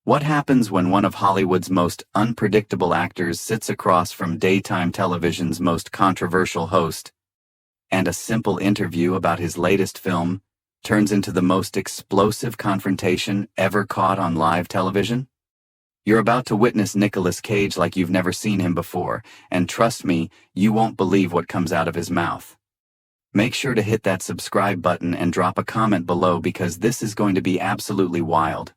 What happens when one of Hollywood's most unpredictable actors sits across from daytime television's most controversial host, and a simple interview about his latest film turns into the most explosive confrontation ever caught on live television? You're about to witness Nicolas Cage like you've never seen him before, and trust me, you won't believe what comes out of his mouth. Make sure to hit that subscribe button and drop a comment below because this is going to be absolutely wild.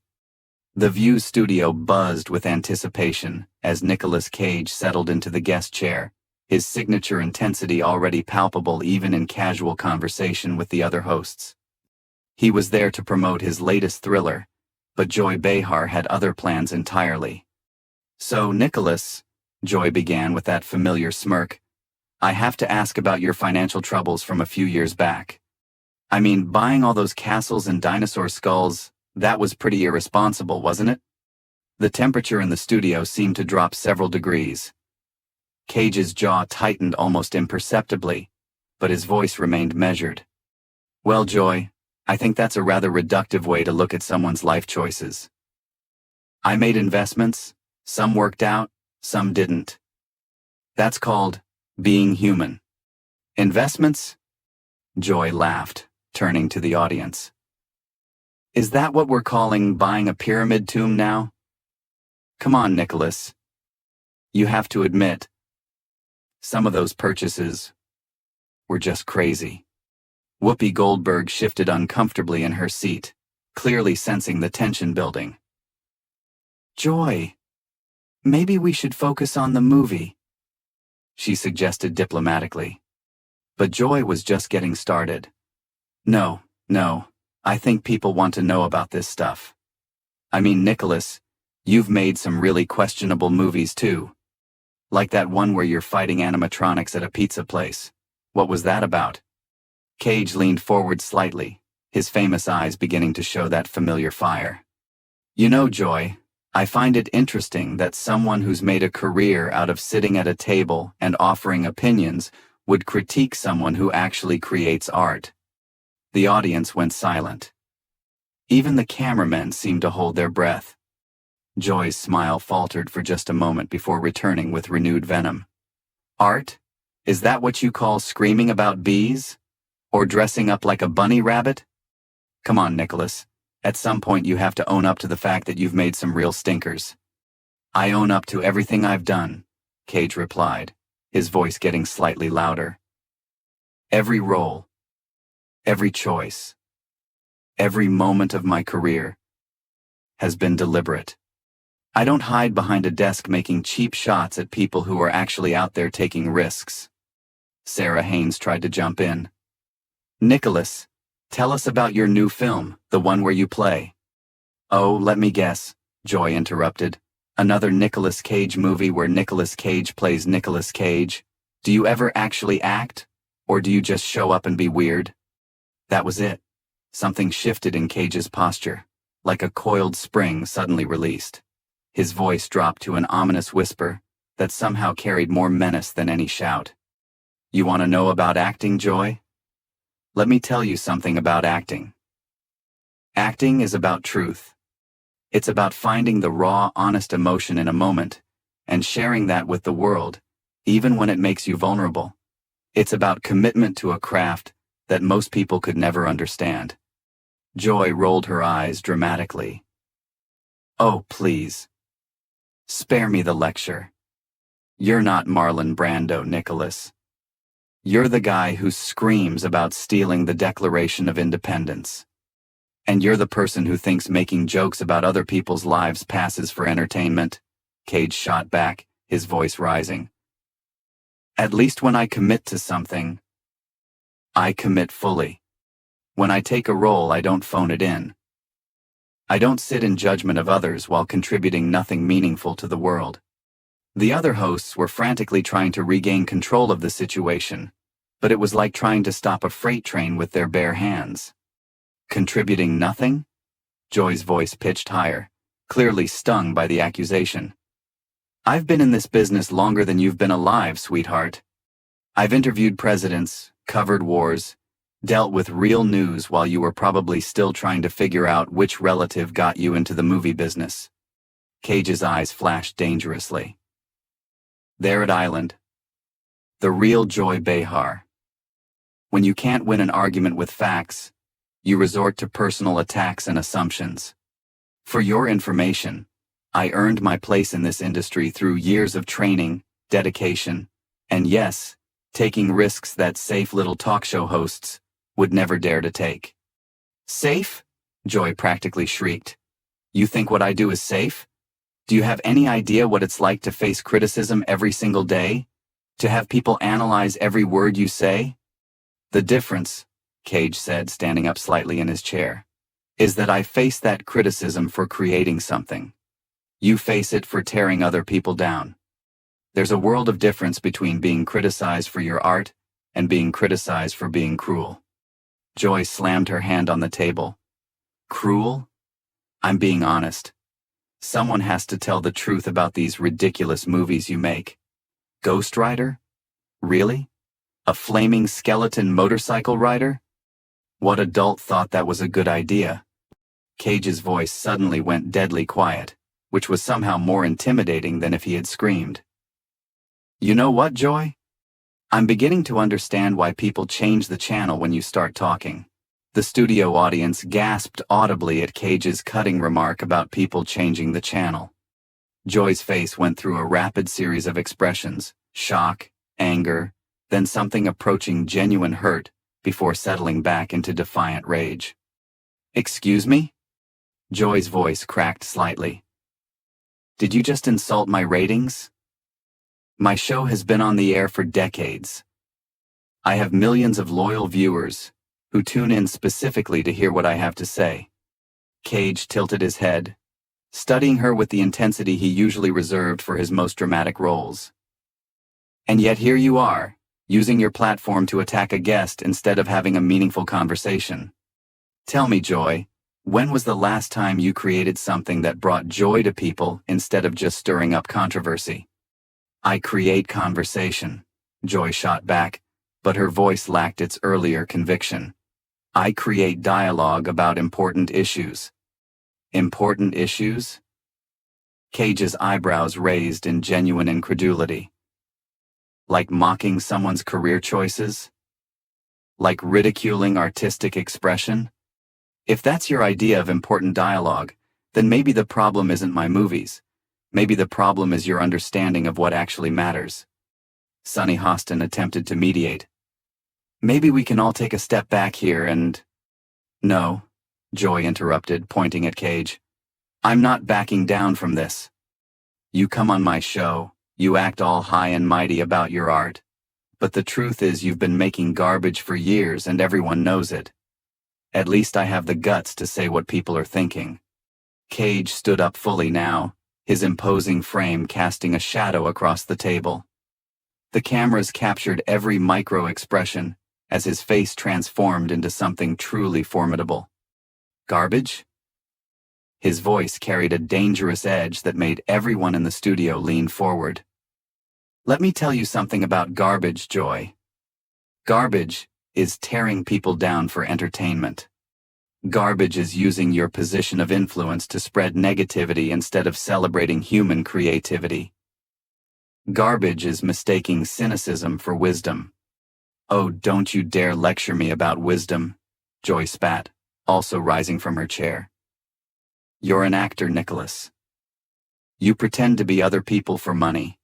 The View studio buzzed with anticipation as Nicolas Cage settled into the guest chair, his signature intensity already palpable even in casual conversation with the other hosts. He was there to promote his latest thriller, but Joy Behar had other plans entirely. "So, Nicolas," Joy began with that familiar smirk, "I have to ask about your financial troubles from a few years back. I mean, buying all those castles and dinosaur skulls, that was pretty irresponsible, wasn't it?" The temperature in the studio seemed to drop several degrees. Cage's jaw tightened almost imperceptibly, but his voice remained measured. "Well, Joy, I think that's a rather reductive way to look at someone's life choices. I made investments, some worked out, some didn't. That's called being human." "Investments?" Joy laughed, turning to the audience. "Is that what we're calling buying a pyramid tomb now? Come on, Nicolas. You have to admit, some of those purchases were just crazy." Whoopi Goldberg shifted uncomfortably in her seat, clearly sensing the tension building. "Joy, maybe we should focus on the movie," she suggested diplomatically. But Joy was just getting started. No, I think people want to know about this stuff. I mean, Nicolas, you've made some really questionable movies too. Like that one where you're fighting animatronics at a pizza place. What was that about?" Cage leaned forward slightly, his famous eyes beginning to show that familiar fire. "You know, Joy, I find it interesting that someone who's made a career out of sitting at a table and offering opinions would critique someone who actually creates art." The audience went silent. Even the cameramen seemed to hold their breath. Joy's smile faltered for just a moment before returning with renewed venom. "Art? Is that what you call screaming about bees? Or dressing up like a bunny rabbit? Come on, Nicolas. At some point you have to own up to the fact that you've made some real stinkers." "I own up to everything I've done," Cage replied, his voice getting slightly louder. "Every role, every choice, every moment of my career has been deliberate. I don't hide behind a desk making cheap shots at people who are actually out there taking risks." Sarah Haynes tried to jump in. "Nicolas, tell us about your new film, the one where you play." "Oh, let me guess," Joy interrupted. "Another Nicolas Cage movie where Nicolas Cage plays Nicolas Cage? Do you ever actually act? Or do you just show up and be weird?" That was it. Something shifted in Cage's posture, like a coiled spring suddenly released. His voice dropped to an ominous whisper that somehow carried more menace than any shout. "You want to know about acting, Joy? Let me tell you something about acting. Acting is about truth. It's about finding the raw, honest emotion in a moment and sharing that with the world, even when it makes you vulnerable. It's about commitment to a craft that most people could never understand." Joy rolled her eyes dramatically. "Oh, please. Spare me the lecture. You're not Marlon Brando, Nicolas. You're the guy who screams about stealing the Declaration of Independence. And you're the person who thinks making jokes about other people's lives passes for entertainment," Cage shot back, his voice rising. "At least when I commit to something, I commit fully. When I take a role, I don't phone it in. I don't sit in judgment of others while contributing nothing meaningful to the world." The other hosts were frantically trying to regain control of the situation, but it was like trying to stop a freight train with their bare hands. "Contributing nothing?" Joy's voice pitched higher, clearly stung by the accusation. "I've been in this business longer than you've been alive, sweetheart. I've interviewed presidents, covered wars, dealt with real news while you were probably still trying to figure out which relative got you into the movie business. Cage's eyes flashed dangerously. There at Island. The real Joy Behar. When you can't win an argument with facts, you resort to personal attacks and assumptions. For your information, I earned my place in this industry through years of training, dedication, and yes, taking risks that safe little talk show hosts would never dare to take. Safe? Joy practically shrieked. You think what I do is safe? Do you have any idea what it's like to face criticism every single day? To have people analyze every word you say? The difference, Cage said, standing up slightly in his chair, is that I face that criticism for creating something. You face it for tearing other people down. There's a world of difference between being criticized for your art and being criticized for being cruel. Joy slammed her hand on the table. Cruel? I'm being honest. Someone has to tell the truth about these ridiculous movies you make. Ghost Rider? Really? A flaming skeleton motorcycle rider? What adult thought that was a good idea? Cage's voice suddenly went deadly quiet, which was somehow more intimidating than if he had screamed. You know what, Joy? I'm beginning to understand why people change the channel when you start talking. The studio audience gasped audibly at Cage's cutting remark about people changing the channel. Joy's face went through a rapid series of expressions, shock, anger, then something approaching genuine hurt, before settling back into defiant rage. Excuse me? Joy's voice cracked slightly. Did you just insult my ratings? My show has been on the air for decades. I have millions of loyal viewers who tune in specifically to hear what I have to say. Cage tilted his head, studying her with the intensity he usually reserved for his most dramatic roles. And yet here you are, using your platform to attack a guest instead of having a meaningful conversation. Tell me, Joy, when was the last time you created something that brought joy to people instead of just stirring up controversy? I create conversation, Joy shot back, but her voice lacked its earlier conviction. I create dialogue about important issues. Important issues? Cage's eyebrows raised in genuine incredulity. Like mocking someone's career choices? Like ridiculing artistic expression? If that's your idea of important dialogue, then maybe the problem isn't my movies. Maybe the problem is your understanding of what actually matters. Sonny Hostin attempted to mediate. Maybe we can all take a step back here and... No, Joy interrupted, pointing at Cage. I'm not backing down from this. You come on my show, you act all high and mighty about your art. But the truth is you've been making garbage for years and everyone knows it. At least I have the guts to say what people are thinking. Cage stood up fully now, his imposing frame casting a shadow across the table. The cameras captured every micro-expression as his face transformed into something truly formidable. Garbage? His voice carried a dangerous edge that made everyone in the studio lean forward. Let me tell you something about garbage, Joy. Garbage is tearing people down for entertainment. Garbage is using your position of influence to spread negativity instead of celebrating human creativity. Garbage is mistaking cynicism for wisdom. Oh, don't you dare lecture me about wisdom, Joy spat, also rising from her chair. You're an actor, Nicolas. You pretend to be other people for money.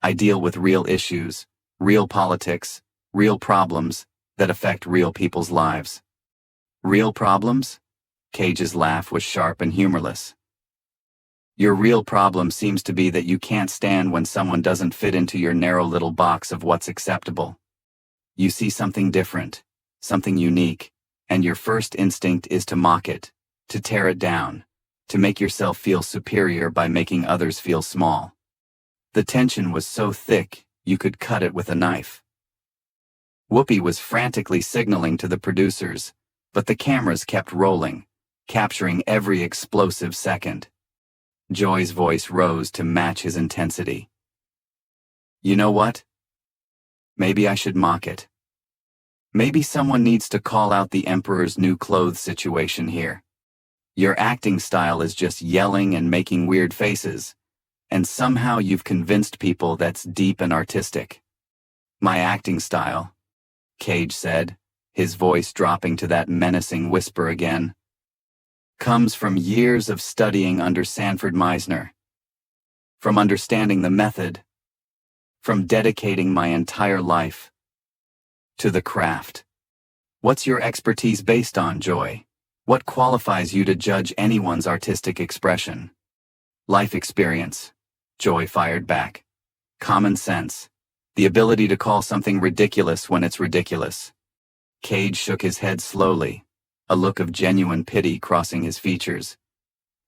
I deal with real issues, real politics, real problems that affect real people's lives. Real problems? Cage's laugh was sharp and humorless. Your real problem seems to be that you can't stand when someone doesn't fit into your narrow little box of what's acceptable. You see something different, something unique, and your first instinct is to mock it, to tear it down, to make yourself feel superior by making others feel small. The tension was so thick, you could cut it with a knife. Whoopi was frantically signaling to the producers, but the cameras kept rolling, capturing every explosive second. Joy's voice rose to match his intensity. You know what? Maybe I should mock it. Maybe someone needs to call out the Emperor's new clothes situation here. Your acting style is just yelling and making weird faces, and somehow you've convinced people that's deep and artistic. My acting style, Cage said, his voice dropping to that menacing whisper again, comes from years of studying under Sanford Meisner, from understanding the method, from dedicating my entire life to the craft. What's your expertise based on, Joy? What qualifies you to judge anyone's artistic expression? Life experience, Joy fired back. Common sense. The ability to call something ridiculous when it's ridiculous. Cage shook his head slowly, a look of genuine pity crossing his features.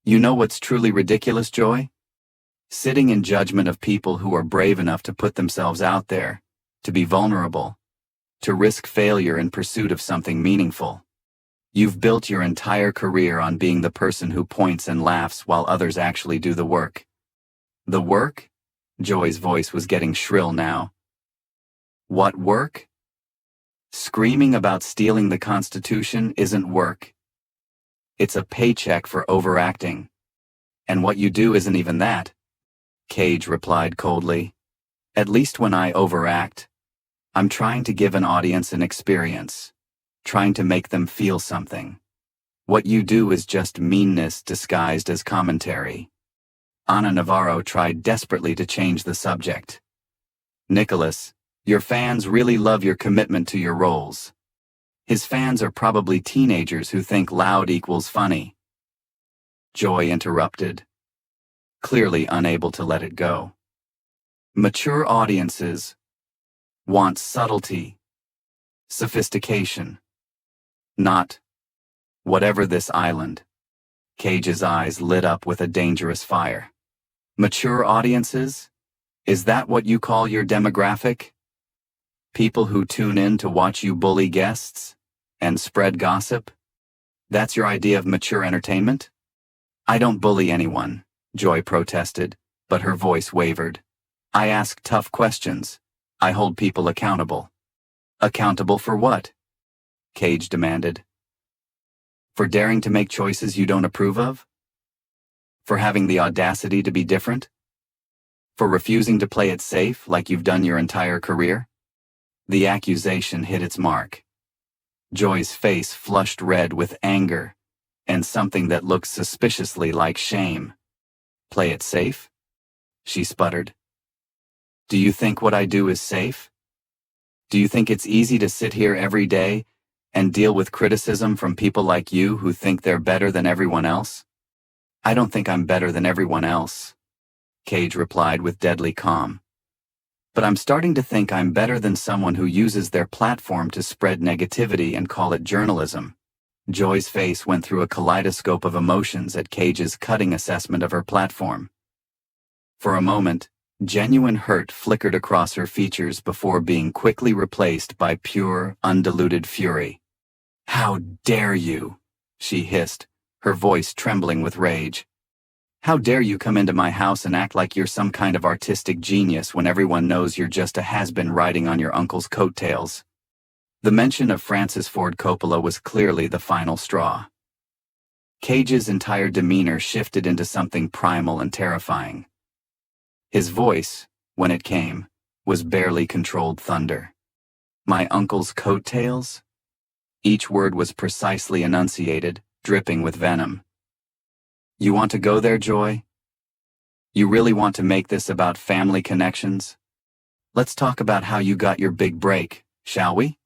You know what's truly ridiculous, Joy? Sitting in judgment of people who are brave enough to put themselves out there, to be vulnerable, to risk failure in pursuit of something meaningful. You've built your entire career on being the person who points and laughs while others actually do the work. The work? Joy's voice was getting shrill now. What work? Screaming about stealing the Constitution isn't work. It's a paycheck for overacting. And what you do isn't even that. Cage replied coldly. At least when I overact, I'm trying to give an audience an experience, trying to make them feel something. What you do is just meanness disguised as commentary. Ana Navarro tried desperately to change the subject. Nicolas, your fans really love your commitment to your roles. His fans are probably teenagers who think loud equals funny. Joy interrupted, clearly unable to let it go. Mature audiences want subtlety, sophistication, not whatever this island. Cage's eyes lit up with a dangerous fire. Mature audiences? Is that what you call your demographic? People who tune in to watch you bully guests and spread gossip? That's your idea of mature entertainment? I don't bully anyone, Joy protested, but her voice wavered. I ask tough questions. I hold people accountable. Accountable for what? Cage demanded. For daring to make choices you don't approve of? For having the audacity to be different? For refusing to play it safe like you've done your entire career? The accusation hit its mark. Joy's face flushed red with anger and something that looked suspiciously like shame. Play it safe? She sputtered. Do you think what I do is safe? Do you think it's easy to sit here every day and deal with criticism from people like you who think they're better than everyone else? I don't think I'm better than everyone else, Cage replied with deadly calm. But I'm starting to think I'm better than someone who uses their platform to spread negativity and call it journalism. Joy's face went through a kaleidoscope of emotions at Cage's cutting assessment of her platform. For a moment, genuine hurt flickered across her features before being quickly replaced by pure, undiluted fury. How dare you? She hissed, her voice trembling with rage. How dare you come into my house and act like you're some kind of artistic genius when everyone knows you're just a has-been riding on your uncle's coattails? The mention of Francis Ford Coppola was clearly the final straw. Cage's entire demeanor shifted into something primal and terrifying. His voice, when it came, was barely controlled thunder. My uncle's coattails? Each word was precisely enunciated, dripping with venom. You want to go there, Joy? You really want to make this about family connections? Let's talk about how you got your big break, shall we?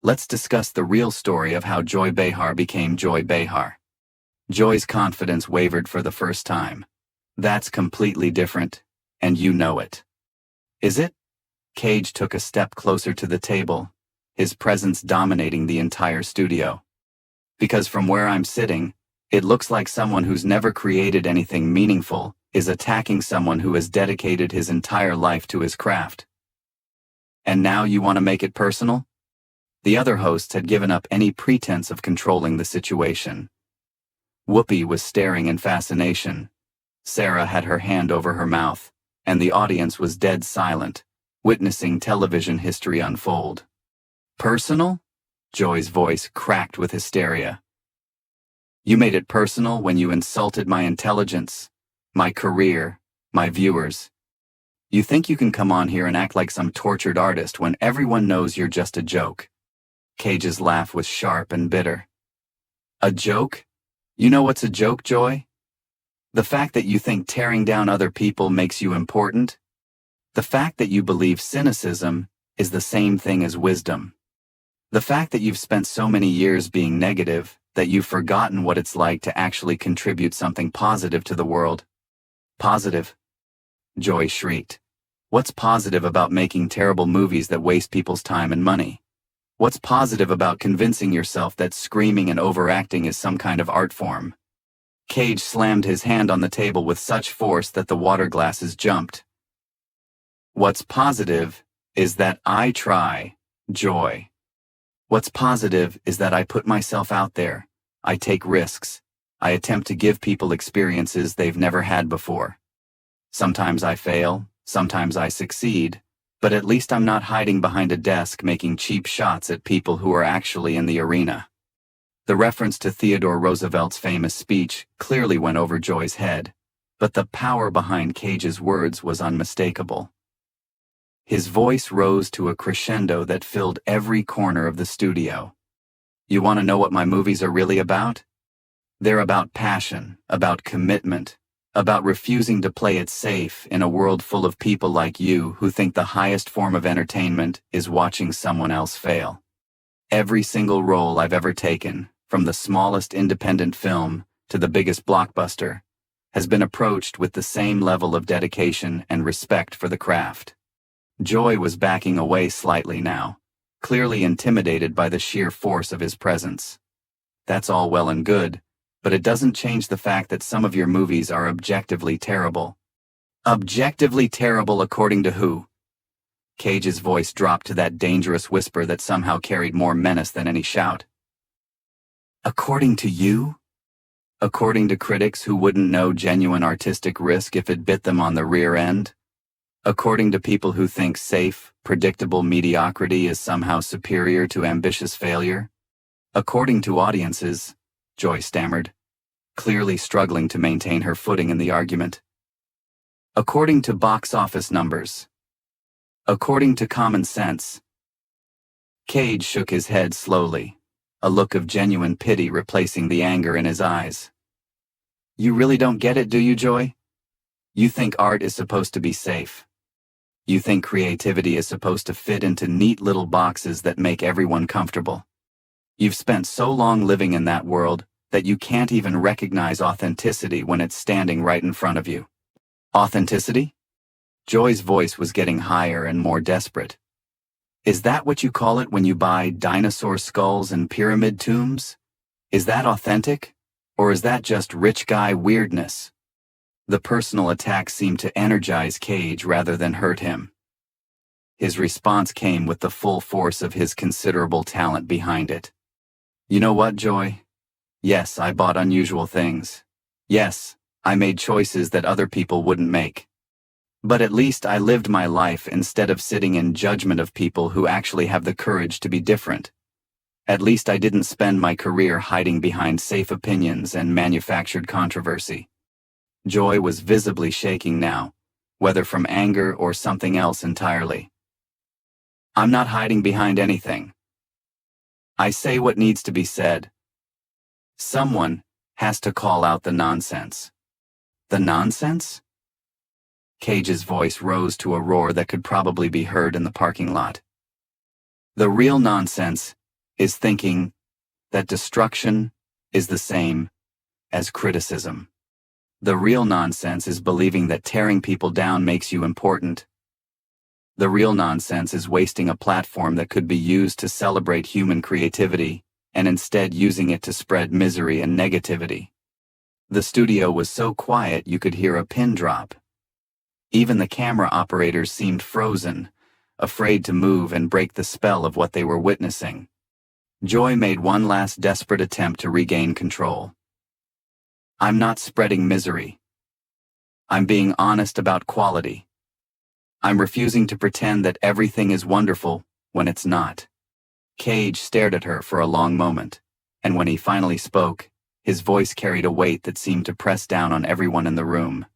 Let's discuss the real story of how Joy Behar became Joy Behar. Joy's confidence wavered for the first time. That's completely different, and you know it. Is it? Cage took a step closer to the table, his presence dominating the entire studio. Because from where I'm sitting, it looks like someone who's never created anything meaningful is attacking someone who has dedicated his entire life to his craft. And now you want to make it personal? The other hosts had given up any pretense of controlling the situation. Whoopi was staring in fascination. Sarah had her hand over her mouth, and the audience was dead silent, witnessing television history unfold. Personal? Joy's voice cracked with hysteria. You made it personal when you insulted my intelligence, my career, my viewers. You think you can come on here and act like some tortured artist when everyone knows you're just a joke. Cage's laugh was sharp and bitter. A joke? You know what's a joke, Joy? The fact that you think tearing down other people makes you important? The fact that you believe cynicism is the same thing as wisdom. The fact that you've spent so many years being negative that you've forgotten what it's like to actually contribute something positive to the world. Positive? Joy shrieked. What's positive about making terrible movies that waste people's time and money? What's positive about convincing yourself that screaming and overacting is some kind of art form? Cage slammed his hand on the table with such force that the water glasses jumped. What's positive is that I try, Joy. What's positive is that I put myself out there. I take risks. I attempt to give people experiences they've never had before. Sometimes I fail, sometimes I succeed, but at least I'm not hiding behind a desk making cheap shots at people who are actually in the arena. The reference to Theodore Roosevelt's famous speech clearly went over Joy's head, but the power behind Cage's words was unmistakable. His voice rose to a crescendo that filled every corner of the studio. You want to know what my movies are really about? They're about passion, about commitment, about refusing to play it safe in a world full of people like you who think the highest form of entertainment is watching someone else fail. Every single role I've ever taken, from the smallest independent film to the biggest blockbuster, has been approached with the same level of dedication and respect for the craft. Joy was backing away slightly now, clearly intimidated by the sheer force of his presence. That's all well and good, but it doesn't change the fact that some of your movies are objectively terrible. Objectively terrible according to who? Cage's voice dropped to that dangerous whisper that somehow carried more menace than any shout. According to you? According to critics who wouldn't know genuine artistic risk if it bit them on the rear end? According to people who think safe, predictable mediocrity is somehow superior to ambitious failure? According to audiences, Joy stammered, clearly struggling to maintain her footing in the argument. According to box office numbers. According to common sense. Cage shook his head slowly, a look of genuine pity replacing the anger in his eyes. You really don't get it, do you, Joy? You think art is supposed to be safe. You think creativity is supposed to fit into neat little boxes that make everyone comfortable. You've spent so long living in that world that you can't even recognize authenticity when it's standing right in front of you. Authenticity? Joy's voice was getting higher and more desperate. Is that what you call it when you buy dinosaur skulls and pyramid tombs? Is that authentic? Or is that just rich guy weirdness? The personal attack seemed to energize Cage rather than hurt him. His response came with the full force of his considerable talent behind it. You know what, Joy? Yes, I bought unusual things. Yes, I made choices that other people wouldn't make. But at least I lived my life instead of sitting in judgment of people who actually have the courage to be different. At least I didn't spend my career hiding behind safe opinions and manufactured controversy. Joy was visibly shaking now, whether from anger or something else entirely. I'm not hiding behind anything. I say what needs to be said. Someone has to call out the nonsense. The nonsense? Cage's voice rose to a roar that could probably be heard in the parking lot. The real nonsense is thinking that destruction is the same as criticism. The real nonsense is believing that tearing people down makes you important. The real nonsense is wasting a platform that could be used to celebrate human creativity and instead using it to spread misery and negativity. The studio was so quiet you could hear a pin drop. Even the camera operators seemed frozen, afraid to move and break the spell of what they were witnessing. Joy made one last desperate attempt to regain control. I'm not spreading misery. I'm being honest about quality. I'm refusing to pretend that everything is wonderful when it's not. Cage stared at her for a long moment, and when he finally spoke, His voice carried a weight that seemed to press down on everyone in the room.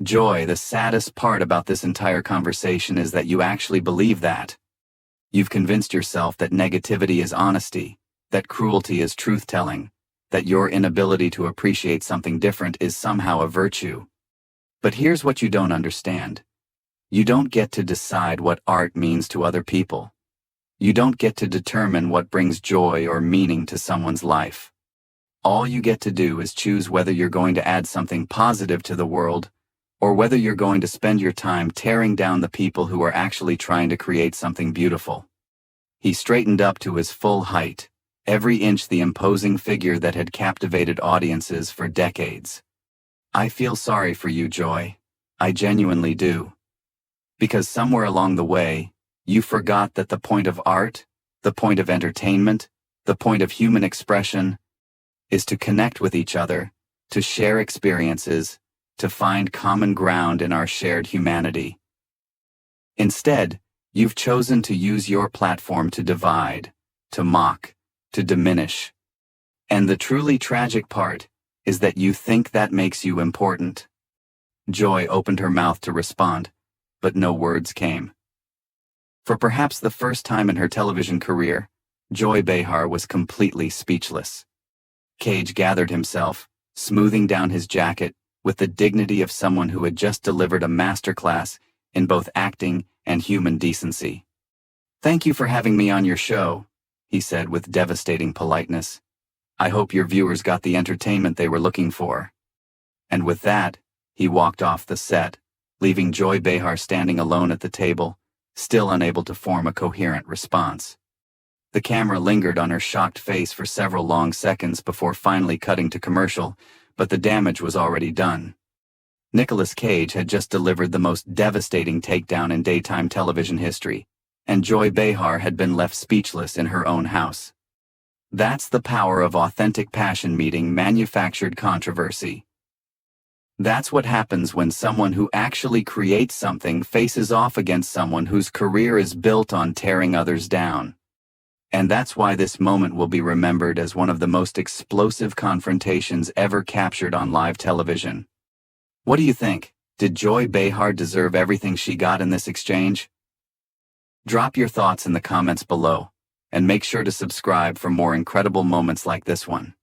Joy, the saddest part about this entire conversation is that you actually believe that. You've convinced yourself that negativity is honesty, that cruelty is truth-telling, that your inability to appreciate something different is somehow a virtue. But here's what you don't understand. You don't get to decide what art means to other people. You don't get to determine what brings joy or meaning to someone's life. All you get to do is choose whether you're going to add something positive to the world, or whether you're going to spend your time tearing down the people who are actually trying to create something beautiful. He straightened up to his full height, every inch the imposing figure that had captivated audiences for decades. I feel sorry for you, Joy. I genuinely do. Because somewhere along the way, you forgot that the point of art, the point of entertainment, the point of human expression, is to connect with each other, to share experiences, to find common ground in our shared humanity. Instead, you've chosen to use your platform to divide, to mock, to diminish. And the truly tragic part is that you think that makes you important. Joy opened her mouth to respond, but no words came. For perhaps the first time in her television career, Joy Behar was completely speechless. Cage gathered himself, smoothing down his jacket with the dignity of someone who had just delivered a masterclass in both acting and human decency. "Thank you for having me on your show," he said with devastating politeness. "I hope your viewers got the entertainment they were looking for." And with that, he walked off the set, leaving Joy Behar standing alone at the table, still unable to form a coherent response. The camera lingered on her shocked face for several long seconds before finally cutting to commercial, but the damage was already done. Nicolas Cage had just delivered the most devastating takedown in daytime television history, and Joy Behar had been left speechless in her own house. That's the power of authentic passion meeting manufactured controversy. That's what happens when someone who actually creates something faces off against someone whose career is built on tearing others down. And that's why this moment will be remembered as one of the most explosive confrontations ever captured on live television. What do you think? Did Joy Behar deserve everything she got in this exchange? Drop your thoughts in the comments below, and make sure to subscribe for more incredible moments like this one.